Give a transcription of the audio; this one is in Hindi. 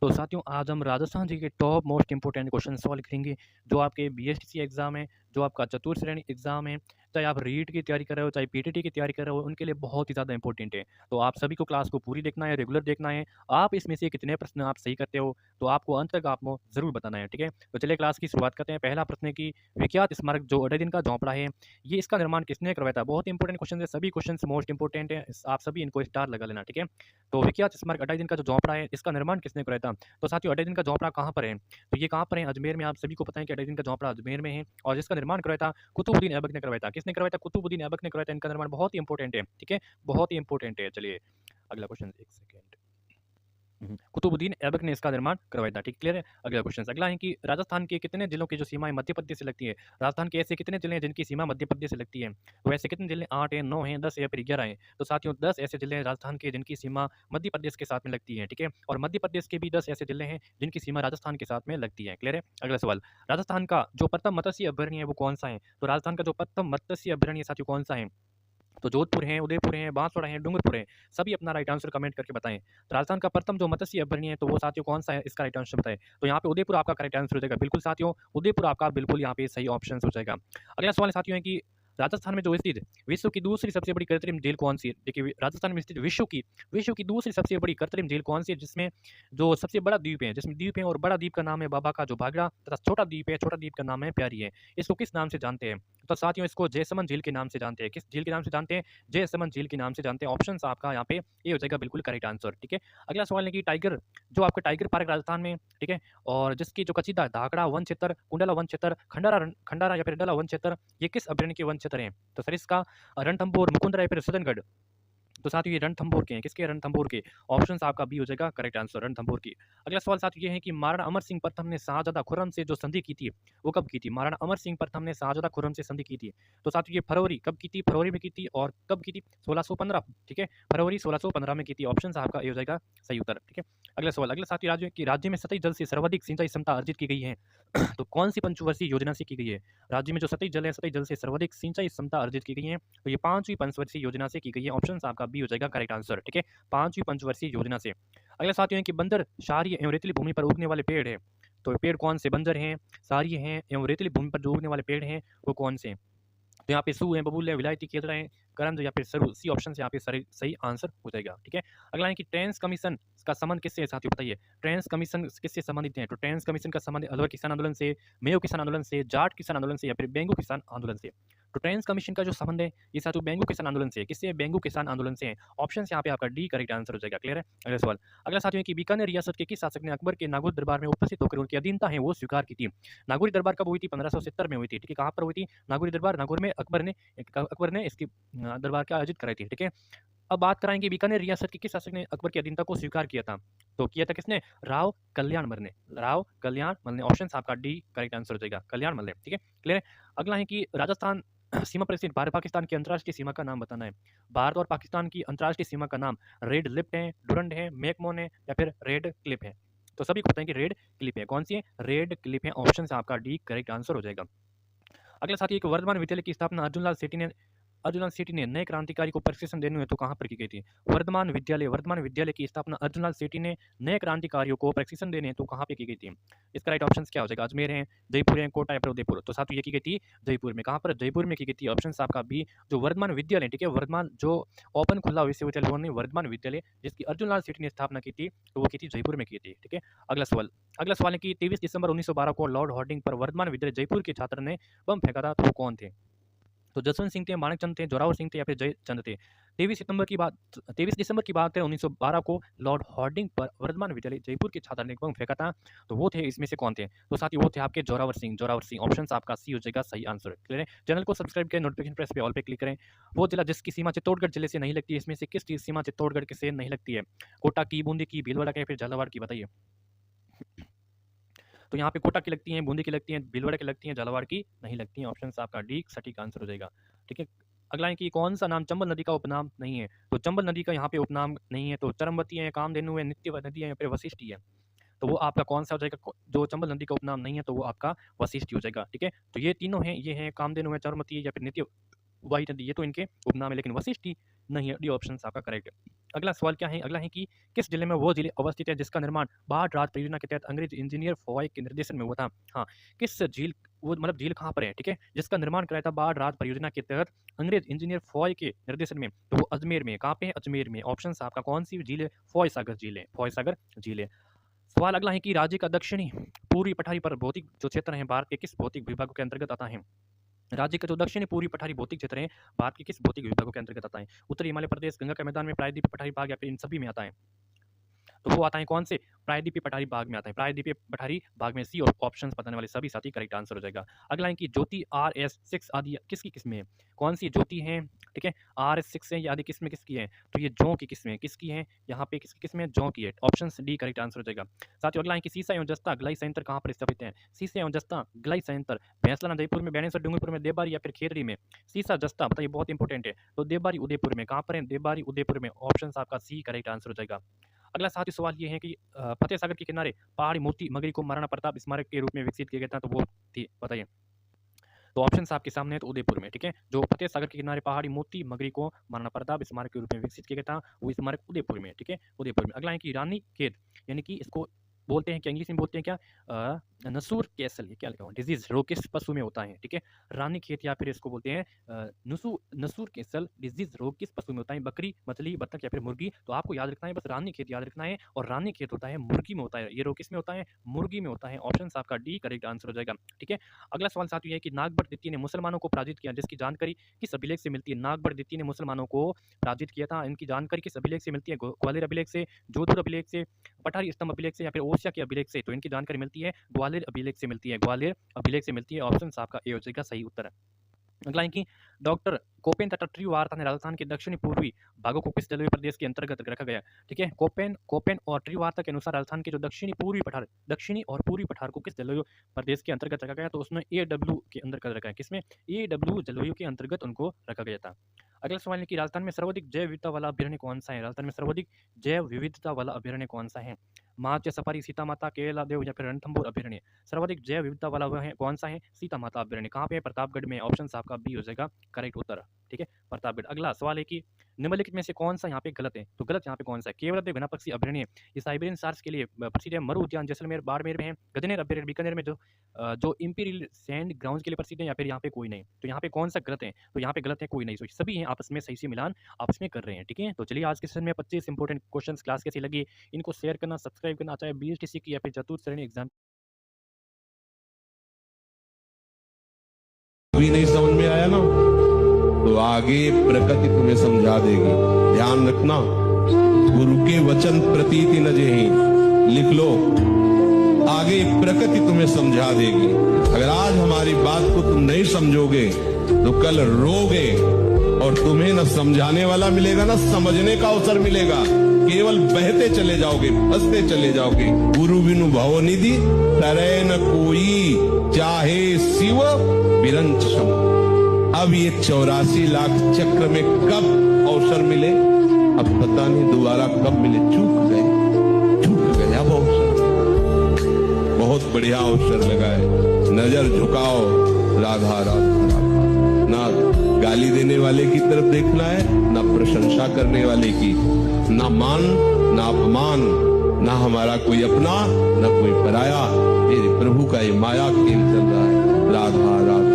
तो साथियों आज हम राजस्थान जी के top most important question solve करेंगे जो आपके बीएसटीसी एग्जाम है, जो आपका चतुर्थ श्रेणी एग्जाम है, चाहे आप रीट की तैयारी कर रहे हो, चाहे पीटीटी की तैयारी कर रहे हो, उनके लिए बहुत ही ज़्यादा इंपॉर्टेंट है। तो आप सभी को क्लास को पूरी देखना है, रेगुलर देखना है। आप इसमें से कितने प्रश्न आप सही करते हो तो आपको अंत तक आपको ज़रूर बताना है, ठीक है। तो चलिए क्लास की शुरुआत करते हैं। पहला प्रश्न है कि विख्यात स्मारक जो अड्डे दिन का झोंपड़ा है, ये इसका निर्माण किसने करवाया था। बहुत इंपॉर्टेंट क्वेश्चन है, सभी क्वेश्चन मोस्ट इंपॉर्टेंट है, आप सभी इनको स्टार लगा लेना, ठीक है। तो विख्यात स्मारक अड्डे दिन का जो झोंपड़ा है, इसका निर्माण किसने करवाया था। तो साथियों अड्डे दिन का झोंपड़ा कहाँ पर है, तो ये कहाँ पर है, अजमेर में। आप सभी को पता है कि अड्डे दिन का झोंपड़ा अजमेर में है और जिसका निर्माण करवाया था कुतुबुद्दीन ऐबक ने करवाया था। किसने करवाया था, कुतुबुद्दीन ऐबक ने करवाया था। इनका निर्माण बहुत ही इंपॉर्टेंट है, ठीक है, बहुत ही इंपॉर्टेंट है। चलिए अगला क्वेश्चन, एक सेकेंड। कुतुबुद्दीन ऐबक ने इसका निर्माण करवाया था, ठीक, क्लियर है। अगला क्वेश्चन अगला है कि राजस्थान के कितने जिलों की जो सीमाएं मध्य प्रदेश से लगती है। राजस्थान के ऐसे कितने जिले हैं जिनकी सीमा मध्य प्रदेश से लगती है। तो ऐसे कितने जिले, 8 है, 9 है, 10 या फिर 11 है। तो साथियों 10 ऐसे जिले हैं राजस्थान के जिनकी सीमा मध्य प्रदेश के साथ में लगती है, ठीक है। और मध्य प्रदेश के भी 10 ऐसे जिले हैं जिनकी सीमा राजस्थान के साथ में लगती है, क्लियर है। अगला सवाल, राजस्थान का जो प्रथम मत्स्य अभ्यारण्य है वो कौन सा है। तो राजस्थान का जो प्रथम मत्स्य अभ्यारण्य साथियों कौन सा है। तो जोधपुर है, उदयपुर है, बांसवाड़ा है, डूंगरपुर है। सभी अपना राइट आंसर कमेंट करके बताएं। तो राजस्थान का प्रथम जो मत्स्य अभ्यारण्य है तो वो साथियों कौन सा है, इसका राइट आंसर बताएं। तो यहाँ पे उदयपुर आपका करेक्ट आंसर हो जाएगा, बिल्कुल साथियों, उदयपुर आपका बिल्कुल यहाँ पे सही ऑप्शन हो जाएगा। अगला सवाल साथियों है कि राजस्थान में जो स्थित विश्व की दूसरी सबसे बड़ी कृत्रिम झील कौन सी है। देखिए राजस्थान में स्थित विश्व की दूसरी सबसे बड़ी कृत्रिम झील कौन सी है, जिसमें जो सबसे बड़ा द्वीप है, जिसमें द्वीप है और बड़ा द्वीप का नाम है बाबा का जो भागड़ा, तथा छोटा द्वीप है, छोटा द्वीप का नाम है प्यारी है। इसको किस नाम से जानते हैं। तो साथियों इसको जयसमंद झील के नाम से जानते हैं। किस झील के नाम से जानते हैं, जयसमंद झील के नाम से जानते हैं। ऑप्शन आपका यहाँ पे ये हो जाएगा बिल्कुल करेक्ट आंसर, ठीक है। अगला सवाल है कि टाइगर जो आपका टाइगर पार्क राजस्थान में, ठीक है, और जिसकी जो कचीदा धाकड़ा वन क्षेत्र, कुंडला वन क्षेत्र, खंडारा या फिर डला वन क्षेत्र, ये किस अभ्यारण्य के वन क्षेत्र हैं। तो सर इसका रणथंभौर, मुकुंदरा या फिर सुदनगढ़। तो साथियों ये रणथंभौर के हैं। किसके, रणथंभौर के। ऑप्शन आपका बी हो जाएगा करेक्ट आंसर, रणथंभौर की। अगला सवाल साथियों ये है कि महाराणा अमर सिंह प्रथम ने शाहजादा खुर्रम से जो संधि की थी वो कब की थी। महाराणा अमर सिंह प्रथम ने शाहजादा खुर्रम से संधि की थी। तो साथियों ये फरवरी कब की थी, फरवरी में की थी। और कब की थी, 1615, ठीक है, फरवरी 1615 में की थी। ऑप्शन आपका ये हो जाएगा सही उत्तर, ठीक है। अगला सवाल, अगला साथियों राज्य में सतही जल से सर्वाधिक सिंचाई क्षमता अर्जित की गई है तो कौन सी पंचवर्षीय योजना से की गई है। राज्य में जो सतही जल है, सतही जल से सर्वाधिक सिंचाई क्षमता अर्जित की गई है तो ये 5वीं पंचवर्षीय योजना से की गई है। ऑप्शन आपका बी हो जाएगा करेक्ट आंसर, ठीक है, 5वीं पंचवर्षीय योजना से। अगला साथियों है कि बंजर, क्षारीय एवं रेतीली भूमि पर उगने वाले पेड़ है। तो पेड़ कौन से बंजर हैं, क्षारीय हैं एवं रेतीली भूमि पर जो उगने वाले पेड़ हैं वो कौन से हैं? तो यहाँ पे सू है, बबूल है, विलायती केतरा है, करंद या फिर सरू। सी ऑप्शन से यहाँ पे सही सही आंसर हो जाएगा, ठीक है। अगला है कि ट्रेंस कमीशन का संबंध किससे है साथियों बताइए। ट्रेंस कमीशन किससे संबंधित है। तो ट्रेंस कमीशन का संबंध अलवर किसान आंदोलन से, मेयो किसान आंदोलन से, जाट किसान आंदोलन से या फिर बेंगू किसान आंदोलन से। तो ट्रेंस कमीशन का जो संबंध है ये साथियों बेंगू किसान आंदोलन से, किससे, बेंगू किसान आंदोलन से है। ऑप्शन यहाँ पे आपका डी करेक्ट आंसर हो जाएगा, क्लियर है। अगला सवाल, अगला साथियों है कि बीकानेर रियासत के किस शासक ने अकबर के नागौर दरबार में उपस्थित होकर उनकी अधीनता है वो स्वीकार की थी। नागौरी दरबार कब हुई थी, 1570 में हुई थी, ठीक है। कहाँ पर हुई थी नागौरी दरबार, नागौर में अकबर ने इसकी दरबार का आयोजित कराई थी, ठीक है। अब बात कराएंगे बीकानेर रियासत के किस शासक ने अकबर की अधीनता को स्वीकार किया था। तो किया था किसने, राव कल्याण मल ने, राव कल्याण मल ने। ऑप्शन आपका डी करेक्ट आंसर हो जाएगा, कल्याण मल ने, ठीक है, क्लियर है। अगला है कि राजस्थान सीमा पर स्थित भारत पाकिस्तान की अंतर्राष्ट्रीय सीमा का नाम बताना है। भारत और पाकिस्तान की अंतर्राष्ट्रीय सीमा का नाम रेड लिफ्ट है, डुरंड है, मैकमोन है या फिर रेड क्लिप है। तो सभी को पता है कि रेड क्लिप है। कौन सी है, रेड क्लिप है। ऑप्शन आपका डी करेक्ट आंसर हो जाएगा। अगला साथी एक वर्धमान विद्यालय की स्थापना अर्जुनलाल सेठी ने नए क्रांतिकारी को प्रशिक्षण देने हेतु कहाँ पर की गई थी। वर्धमान विद्यालय की स्थापना अर्जुनलाल सेठी ने नए क्रांतिकारियों को प्रशिक्षण देने हेतु कहाँ पे की गई थी। इसका राइट ऑप्शन क्या हो जाएगा, अजमेर है, जयपुर है, कोटा या फिर उदयपुर। तो साथ ये की गई थी जयपुर में। कहाँ पर, जयपुर में की गई थी। ऑप्शन आपका बी, जो वर्धमान विद्यालय, ठीक है, वर्धमान जो ओपन खुला विश्वविद्यालय वर्धमान विद्यालय जिसकी अर्जुनलाल सेठी ने स्थापना की थी तो वो की थी जयपुर में की थी, ठीक है। अगला सवाल है कि 23 दिसंबर 1912 को लॉर्ड हॉर्डिंग पर वर्धमान विद्यालय जयपुर के छात्र ने बम फेंका था तो वो कौन थे। तो जसवंत सिंह थे, माणिकचंद थे, जोरावर सिंह थे या फिर जयचंद थे। 23 दिसंबर की बात है 1912 को लॉर्ड हॉर्डिंग पर वर्धमान विद्यालय जयपुर के छात्र ने बम फेंका था तो वो थे, इसमें से कौन थे। तो साथ ही वो थे आपके जोरावर सिंह। ऑप्शन आपका सी हो जाएगा सही आंसर, क्लियर है। चैनल को सब्सक्राइब करें, नोटिफिकेशन प्रेस पे ऑल पे क्लिक करें। वो जिला जिसकी सीमा चित्तौड़गढ़ जिले से नहीं लगती है, इसमें से किस चीज सीमा चित्तौड़गढ़ के से नहीं लगती है। कोटा की, बूंदी की, भीलवाड़ा की या फिर झालावाड़ की, बताइए। तो यहाँ पे कोटा की लगती हैं, बूंदी की लगती हैं, भीलवाड़ा की लगती हैं, झालावाड़ की नहीं लगती हैं। ऑप्शन आपका डी सटीक आंसर हो जाएगा, ठीक है। अगला है कि कौन सा नाम चंबल नदी का उपनाम नहीं है। तो चंबल नदी का यहाँ पे उपनाम नहीं है। तो चरमवती है, कामधेनु है, नित्य नदी है या फिर वशिष्ठी है। तो वो आपका कौन सा हो जाएगा, जो चंबल नदी का उपनाम नहीं है तो वो आपका वशिष्ठी हो जाएगा, ठीक है। तो ये तीनों हैं, ये हैं कामधेनु है, चरमवती है या फिर नित्य वाही नदी, ये तो इनके उपनाम है। लेकिन वशिष्ठी नहीं है, डी ऑप्शन आपका करेक्ट है। अगला सवाल क्या है? अगला है कि किस जिले में वो जिले अवस्थित है जिसका निर्माण बाढ़ राहत परियोजना के तहत अंग्रेज इंजीनियर फॉय के निर्देशन में हुआ था? हाँ, किस झील, वो मतलब झील कहाँ पर है, ठीक है, जिसका निर्माण कराया था बाढ़ राहत परियोजना के तहत अंग्रेज इंजीनियर फॉय के निर्देशन में? तो वो अजमेर में है। कहाँ पे है? अजमेर में। ऑप्शन आपका कौन सी झील है? फॉय सागर झील है, फॉय सागर झील है। सवाल अगला है कि राज्य का दक्षिणी पूर्वी पठारी पर भौतिक जो क्षेत्र है भारत के किस भौतिक विभागों के अंतर्गत आता है? राज्य का जो दक्षिणी पूर्वी पठारी भौतिक क्षेत्र है भारत के किस भौतिक विभागों के अंतर्गत आता है? उत्तरी हिमालय प्रदेश, गंगा के मैदान में, प्रायद्वीपीय पठारी भाग, या फिर इन सभी में आता है? तो वो आता है कौन से? प्रायद्वीपीय पठारी भाग में आता है। प्रायद्वीपीय पठारी भाग में सी और ऑप्शन बताने वाले सभी साथी करेक्ट आंसर हो जाएगा। अगला है कि ज्योति RS6 आदि किसकी किस्में है? कौन सी ज्योति है, ठीक है, RS6 है, ये आदि किस्में किसकी है? तो ये जौ की किस्में किसकी है? यहाँ पे किसकी किस्में? जौ की है। ऑप्शन डी करेक्ट आंसर हो जाएगा। साथियों अगला है कि सीसा एवं जस्ता ग्लाई संयंत्र कहाँ पर स्थापित है? सीसा एवं जस्ता ग्लाई संयंत्र भैंसलाना जयपुर में, बेणेश्वर डूंगरपुर में, देवबारी या फिर खेतड़ी में? सीसा जस्ता बताइए, बहुत इंपॉर्टेंट है। तो देवबारी उदयपुर में। कहाँ पर है? देवबारी उदयपुर में। ऑप्शन आपका सी करेक्ट आंसर हो जाएगा। अगला साथी सवाल ये है कि फतेह सागर के किनारे पहाड़ी मोती मगरी को महाराणा प्रताप स्मारक के रूप में विकसित किया गया था, तो वो थी बताइए। तो ऑप्शन आपके सामने है, तो उदयपुर में, ठीक है। जो फतेह सागर के किनारे पहाड़ी मोती मगरी को महाराणा प्रताप स्मारक के रूप में विकसित किया गया था, वो स्मारक उदयपुर में, ठीक है, उदयपुर में। अगला है कि रानी खेत, यानी कि इसको बोलते हैं क्या, इंग्लिश में बोलते हैं क्या? नसूर कैसल, ये क्या लिखा हुआ? डिजीज रोग किस पशु में होता है, ठीक है। रानी खेत या फिर इसको बोलते हैं नसूर कैसल डिजीज रोग किस पशु में होता है? बकरी, मछली, बतख या फिर मुर्गी? तो आपको याद रखना है, बस रानी खेत याद रखना है। और रानी खेत होता है मुर्गी में होता है, ये रोग किस में होता है? मुर्गी में होता है। ऑप्शन आपका डी करेक्ट आंसर हो जाएगा, ठीक है। अगला सवाल साथियों ये है कि नागभट्ट द्वितीय ने मुसलमानों को पराजित किया, जिसकी जानकारी किस अभिलेख से मिलती है? नागभट्ट द्वितीय ने मुसलमानों को पराजित किया था, इनकी जानकारी किस अभिलेख से मिलती है? ग्वालियर अभिलेख से, जोधपुर अभिलेख से, पठारी स्तंभ अभिलेख से, या फिर ओसिया के अभिलेख से? तो इनकी जानकारी मिलती है ग्वालियर अभिलेख से मिलती है, ग्वालियर अभिलेख से मिलती है। ऑप्शन आपका ए हो जाएगा सही उत्तर है। अगला है कि डॉक्टर कोपेन तथा ट्री वार्ता ने राजस्थान के दक्षिणी पूर्वी भागों को किस जलवायु प्रदेश के अंतर्गत रखा गया? ठीक है, कोपेन और ट्री वार्ता के अनुसार राजस्थान के जो दक्षिणी और पूर्वी पठार को किस जलवायु प्रदेश के अंतर्गत रखा गया? तो उसमें AW के अंतर्गत रखा है। किसमें? AW जलवायु के अंतर्गत उनको रखा गया था। अगला सवाल है कि राजस्थान में सर्वाधिक जैव विविधता वाला अभ्यारण्य कौन सा है? राजस्थान में सर्वाधिक जैव विविधता वाला अभ्यारण्य कौन सा है? माच सफारी, सीता माता, केला देव या फिर रणथंभौर अभ्यारण्य? सर्वाधिक जैव विविधता वाला वह है कौन सा है? सीता माता अभ्यारण्य। कहाँ पे है? प्रतापगढ़ में। ऑप्शन आपका बी हो जाएगा करेक्ट उत्तर, ठीक है, प्रतापगढ़। अगला सवाल है कि निम्नलिखित में से कौन सा यहाँ पे गलत है? तो गलत यहाँ पे कौन सा है? केवलादेव घनापक्षी अभ्यारण्य ये साइबेरियन सार्स के लिए प्रसिद्ध है। मरु उद्यान जैसलमेर बाड़मेर में है। गगनेर अभ्यारण्य बीकानेर में जो इंपीरियल सैंड ग्राउंड के लिए प्रसिद्ध है, या फिर यहाँ पे कोई नहीं? तो यहाँ पे कौन सा गलत है? तो यहाँ पे गलत है कोई नहीं, तो सभी हैं आपस में सही से मिलान आपस में कर रहे हैं, ठीक है। तो चलिए आज के सेशन में 25 इंपॉर्टेंट क्वेश्चन क्लास कैसी लगी, इनको शेयर करना, सब्सक्राइब करना, चाहे BSTC की या फिर चतुर्थ श्रेणी एग्जाम भी नहीं समझ में आया ना, तो आगे प्रकृति तुम्हें समझा देगी। ध्यान रखना, गुरु के वचन प्रतीति न जेहि, लिख लो, आगे प्रकृति तुम्हें समझा देगी। अगर आज हमारी बात को तुम नहीं समझोगे तो कल रोगे, और तुम्हें न समझाने वाला मिलेगा न समझने का अवसर मिलेगा। केवल बहते चले जाओगे, फंसते चले जाओगे। गुरु बिनु भवनिधि तरय न कोई, चाहे शिव बिरंच सम। अब ये 84 लाख चक्र में कब अवसर मिले, अब पता नहीं दोबारा कब मिले। चूक गए अब अवसर, बहुत बढ़िया अवसर लगा है। नजर झुकाओ, राधा राधा राधा। ना गाली देने वाले की तरफ देखना है, ना प्रशंसा करने वाले की, ना मान ना अपमान, ना हमारा कोई अपना ना कोई पराया। मेरे प्रभु का ये माया खेल चल रहा है। राधा राधा।